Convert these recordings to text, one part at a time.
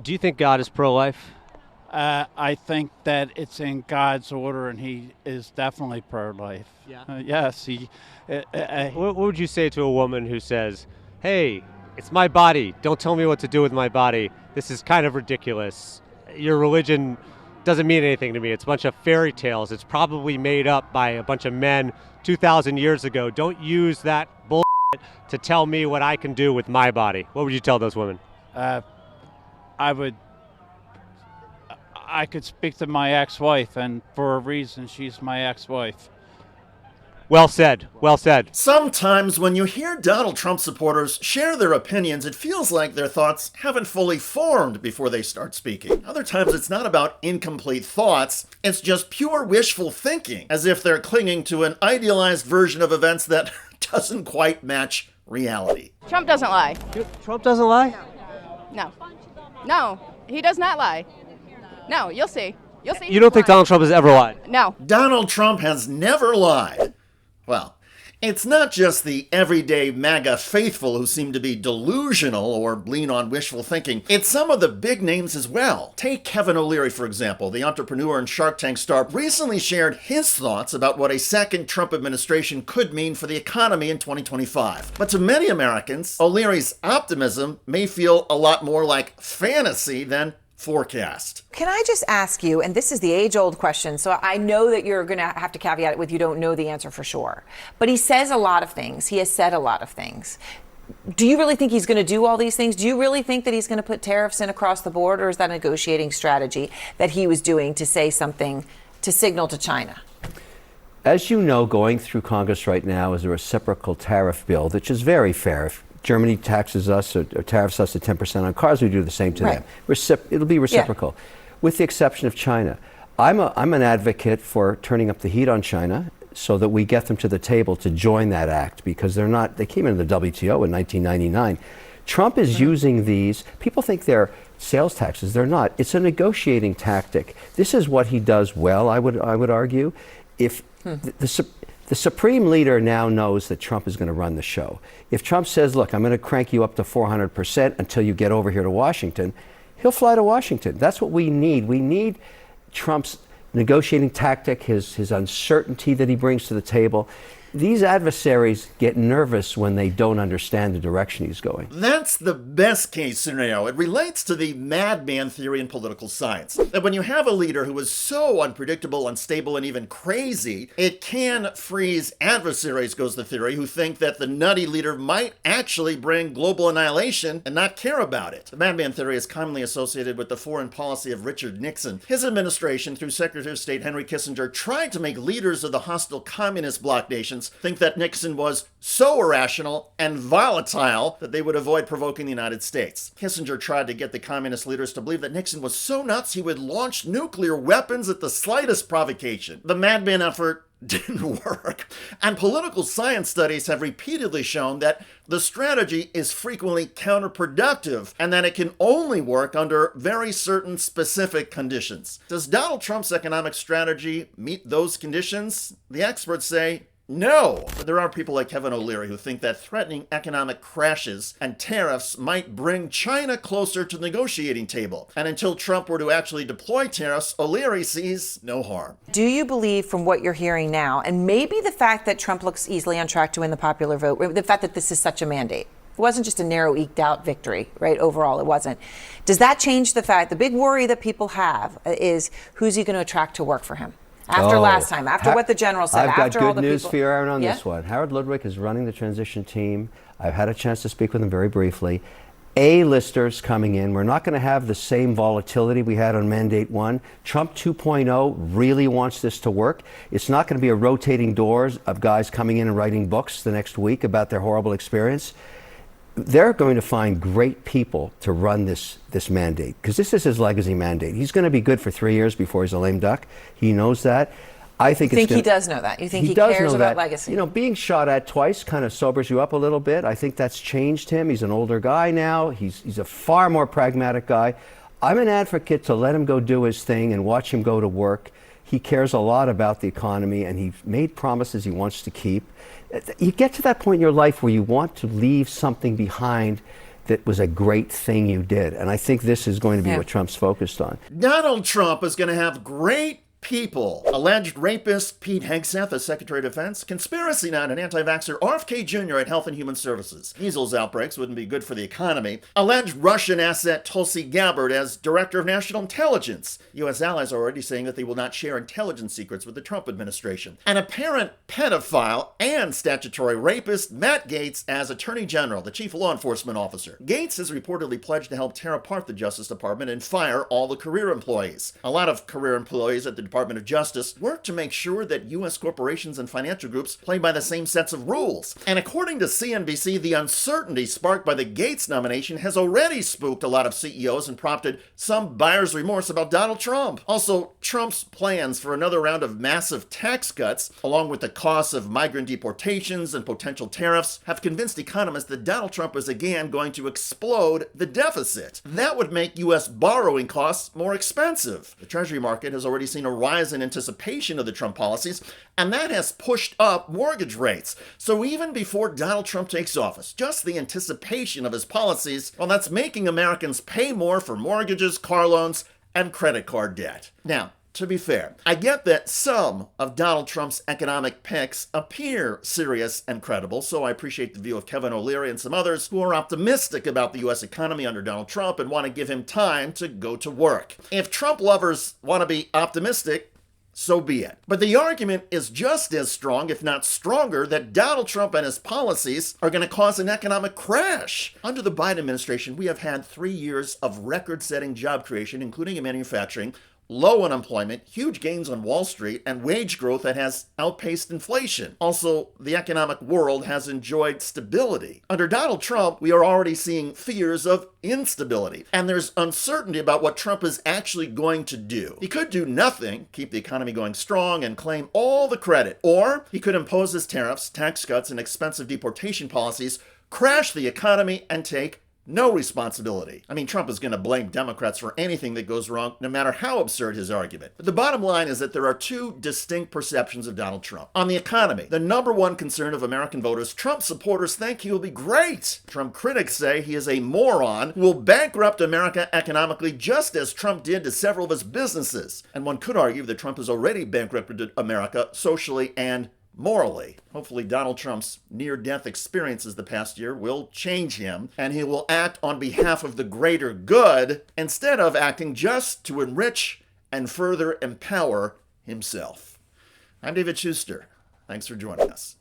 Do you think God is pro-life? I think that it's in God's order, and he is definitely pro-life. Yeah. Yes. What would you say to a woman who says, hey, it's my body. Don't tell me what to do with my body. This is kind of ridiculous. Your religion doesn't mean anything to me. It's a bunch of fairy tales. It's probably made up by a bunch of men 2,000 years ago. Don't use that bullshit to tell me what I can do with my body. What would you tell those women? I could speak to my ex-wife, and for a reason, she's my ex-wife. Well said. Well said. Sometimes when you hear Donald Trump supporters share their opinions, it feels like their thoughts haven't fully formed before they start speaking. Other times it's not about incomplete thoughts, it's just pure wishful thinking, as if they're clinging to an idealized version of events that doesn't quite match reality. Trump doesn't lie. Trump doesn't lie? No. No, he does not lie. No, you'll see. You'll see. You don't think Donald Trump has ever lied? No. Donald Trump has never lied. Well, it's not just the everyday MAGA faithful who seem to be delusional or lean on wishful thinking. It's some of the big names as well. Take Kevin O'Leary, for example. The entrepreneur and Shark Tank star recently shared his thoughts about what a second Trump administration could mean for the economy in 2025. But to many Americans, O'Leary's optimism may feel a lot more like fantasy than forecast. Can I just ask you, and this is the age-old question, so I know that you're going to have to caveat it with you don't know the answer for sure, but he says a lot of things. He has said a lot of things. Do you really think he's going to do all these things? Do you really think that he's going to put tariffs in across the board, or is that a negotiating strategy that he was doing to say something to signal to China? As you know, going through Congress right now is a reciprocal tariff bill, which is very fair. If Germany taxes us or tariffs us at 10% on cars, we do the same to them. It'll be reciprocal, with the exception of China. I'm an advocate for turning up the heat on China so that we get them to the table to join that act, because they came into the WTO in 1999. Trump is using these. People think they're sales taxes. They're not. It's a negotiating tactic. This is what he does well, I would argue. If the Supreme Leader now knows that Trump is going to run the show. If Trump says, look, I'm going to crank you up to 400% until you get over here to Washington, he'll fly to Washington. That's what we need. We need Trump's negotiating tactic, his uncertainty that he brings to the table. These adversaries get nervous when they don't understand the direction he's going. That's the best case scenario. It relates to the madman theory in political science. That when you have a leader who is so unpredictable, unstable, and even crazy, it can freeze adversaries, goes the theory, who think that the nutty leader might actually bring global annihilation and not care about it. The madman theory is commonly associated with the foreign policy of Richard Nixon. His administration, through Secretary of State Henry Kissinger, tried to make leaders of the hostile communist bloc nations think that Nixon was so irrational and volatile that they would avoid provoking the United States. Kissinger tried to get the communist leaders to believe that Nixon was so nuts he would launch nuclear weapons at the slightest provocation. The madman effort didn't work. And political science studies have repeatedly shown that the strategy is frequently counterproductive and that it can only work under very certain specific conditions. Does Donald Trump's economic strategy meet those conditions? The experts say no. But there are people like Kevin O'Leary who think that threatening economic crashes and tariffs might bring China closer to the negotiating table. And until Trump were to actually deploy tariffs, O'Leary sees no harm. Do you believe, from what you're hearing now, and maybe the fact that Trump looks easily on track to win the popular vote, the fact that this is such a mandate, it wasn't just a narrow, eked out victory, right? Overall, it wasn't. Does that change the fact, the big worry that people have is who's he going to attract to work for him? After last time, after what the general said, I've got after all good the news people. for you, Aaron, on this one. Howard Ludwig is running the transition team. I've had a chance to speak with him very briefly. A-listers coming in. We're not going to have the same volatility we had on Mandate 1. Trump 2.0 really wants this to work. It's not going to be a rotating doors of guys coming in and writing books the next week about their horrible experience. They're going to find great people to run this mandate, because this is his legacy mandate. He's going to be good for 3 years before he's a lame duck. He knows that. I think he does know that? You think he cares about legacy? You know, being shot at twice kind of sobers you up a little bit. I think that's changed him. He's an older guy now. He's a far more pragmatic guy. I'm an advocate to let him go do his thing and watch him go to work. He cares a lot about the economy, and he's made promises he wants to keep. You get to that point in your life where you want to leave something behind that was a great thing you did. And I think this is going to be what Trump's focused on. Donald Trump is going to have great people. Alleged rapist Pete Hegseth as Secretary of Defense, conspiracy nut and anti-vaxxer RFK Jr. at Health and Human Services. Measles outbreaks wouldn't be good for the economy. Alleged Russian asset Tulsi Gabbard as Director of National Intelligence. U.S. allies are already saying that they will not share intelligence secrets with the Trump administration. An apparent pedophile and statutory rapist Matt Gaetz as Attorney General, the Chief Law Enforcement Officer. Gaetz has reportedly pledged to help tear apart the Justice Department and fire all the career employees. A lot of career employees at the Department of Justice work to make sure that U.S. corporations and financial groups play by the same sets of rules. And according to CNBC, the uncertainty sparked by the Gaetz nomination has already spooked a lot of CEOs and prompted some buyer's remorse about Donald Trump. Also, Trump's plans for another round of massive tax cuts, along with the costs of migrant deportations and potential tariffs, have convinced economists that Donald Trump is again going to explode the deficit. That would make U.S. borrowing costs more expensive. The Treasury market has already seen a rise in anticipation of the Trump policies, and that has pushed up mortgage rates. So even before Donald Trump takes office, just the anticipation of his policies, well, that's making Americans pay more for mortgages, car loans, and credit card debt. Now, to be fair, I get that some of Donald Trump's economic picks appear serious and credible, so I appreciate the view of Kevin O'Leary and some others who are optimistic about the U.S. economy under Donald Trump and want to give him time to go to work. If Trump lovers want to be optimistic, so be it. But the argument is just as strong, if not stronger, that Donald Trump and his policies are going to cause an economic crash. Under the Biden administration, we have had 3 years of record-setting job creation, including in manufacturing, low unemployment, huge gains on Wall Street, and wage growth that has outpaced inflation. Also, the economic world has enjoyed stability. Under Donald Trump, we are already seeing fears of instability, and there's uncertainty about what Trump is actually going to do. He could do nothing, keep the economy going strong, and claim all the credit, or he could impose his tariffs, tax cuts, and expensive deportation policies, crash the economy, and take no responsibility. I mean, Trump is going to blame Democrats for anything that goes wrong, no matter how absurd his argument. But the bottom line is that there are two distinct perceptions of Donald Trump. On the economy, the number one concern of American voters, Trump supporters think he will be great. Trump critics say he is a moron who will bankrupt America economically, just as Trump did to several of his businesses. And one could argue that Trump has already bankrupted America socially and morally. Hopefully Donald Trump's near-death experiences the past year will change him, and he will act on behalf of the greater good instead of acting just to enrich and further empower himself. I'm David Shuster. Thanks for joining us.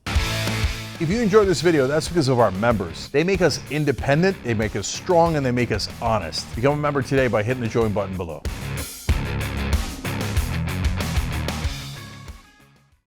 If you enjoyed this video, that's because of our members. They make us independent, they make us strong, and they make us honest. Become a member today by hitting the join button below.